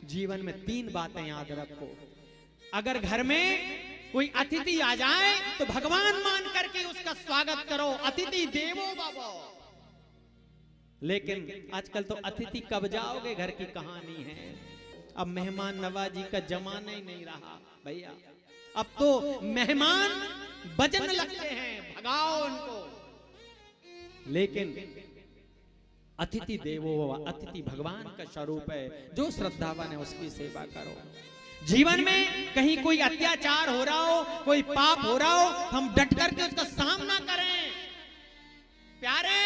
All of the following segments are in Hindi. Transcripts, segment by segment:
जीवन में 3 बातें याद रखो। अगर घर में कोई अतिथि आ जाए तो भगवान मान करके उसका स्वागत करो, अतिथि देवो भव। लेकिन आजकल तो अतिथि कब जाओगे घर की कहानी है। अब मेहमान नवाजी का जमाना ही नहीं रहा भैया। अब तो मेहमान बजन लगते हैं, भगाओ उनको। लेकिन अतिथि देवो भव, अतिथि भगवान का स्वरूप है। जो श्रद्धावान है उसकी सेवा करो। जीवन में कहीं कोई अत्याचार हो रहा हो, कोई पाप हो रहा हो, हम डट करके उसका सामना करें। प्यारे,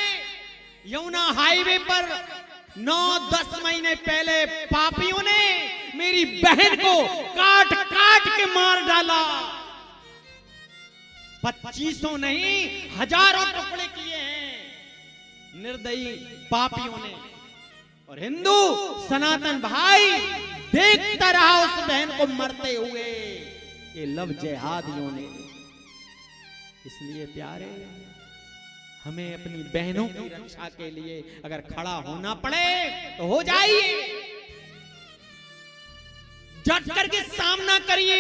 यमुना हाईवे पर 9-10 महीने पहले पापियों ने मेरी बहन को काट काट के मार डाला। 2500 नहीं, हजारों टुकड़े किए हैं निर्दयी पापियों ने। और हिंदू सनातन भाई देखता रहा उस बहन को मरते हुए, ये लव जिहादियों ने। इसलिए प्यारे, हमें अपनी बहनों की रक्षा के लिए अगर खड़ा होना पड़े तो हो जाइए, डट करके सामना करिए।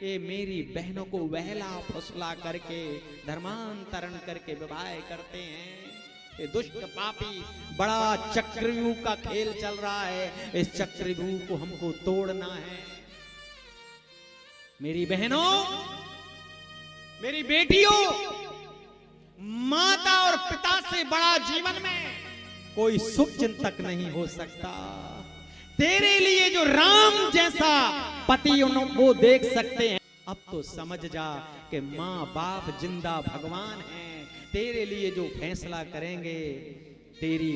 ये मेरी बहनों को वहला फुसला करके धर्मांतरण करके विवाह करते हैं। ये दुष्ट पापी बड़ा चक्रव्यूह का खेल चल रहा है, इस चक्रव्यूह को हमको तोड़ना है। मेरी बहनों, मेरी बेटियों, माता और पिता से बड़ा जीवन में कोई सुख चिंतक नहीं हो सकता। तेरे लिए जो राम जैसा पति वो देख सकते हैं, अब तो समझ जा कि माँ बाप जिंदा भगवान हैं। तेरे लिए जो फैसला करेंगे, तेरी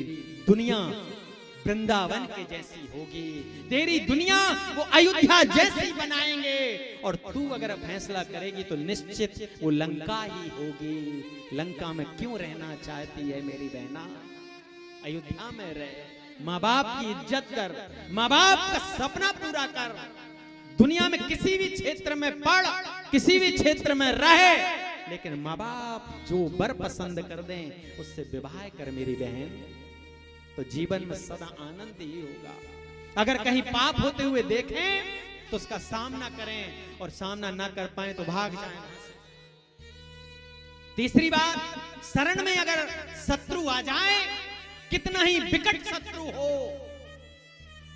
दुनिया वृंदावन के जैसी होगी, तेरी दुनिया वो अयोध्या जैसी बनाएंगे। और तू अगर फैसला करेगी तो निश्चित वो लंका ही होगी। लंका में क्यों रहना चाहती है मेरी बहना? अयोध्या में रहे, माँ बाप की इज्जत कर, माँ बाप का सपना पूरा कर। दुनिया में किसी भी क्षेत्र में पढ़, किसी भी क्षेत्र में रहे, लेकिन माँ बाप जो वर पसंद कर दें उससे विवाह कर मेरी बहन, तो जीवन में सदा आनंद ही होगा। अगर कहीं पाप होते हुए देखें तो उसका सामना करें, और सामना ना कर पाए तो भाग जाएं। तीसरी बात, शरण में अगर शत्रु आ जाए, कितना ही विकट शत्रु हो,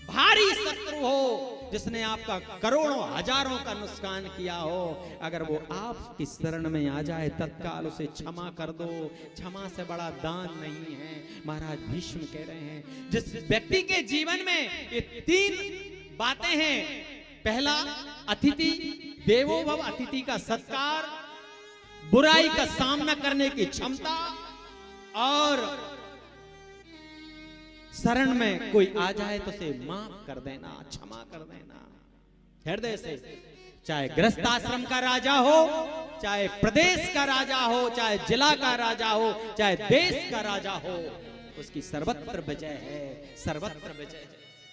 भारी शत्रु हो, जिसने आपका करोड़ों हजारों का नुकसान किया हो, अगर वो आपकी शरण में आ जाए तत्काल उसे क्षमा कर दो। क्षमा से बड़ा दान नहीं है। महाराज भीष्म कह रहे हैं, जिस व्यक्ति के जीवन में ये 3 बातें हैं, पहला अतिथि देवो भव, अतिथि का सत्कार, बुराई का सामना करने की क्षमता, और शरण में कोई आ जाए तो उसे माफ कर देना, क्षमा कर देना हृदय से। चाहे गृहस्थ आश्रम का राजा हो, चाहे प्रदेश का राजा हो, चाहे जिला का राजा हो, चाहे देश का राजा हो, उसकी सर्वत्र विजय है, सर्वत्र विजय है।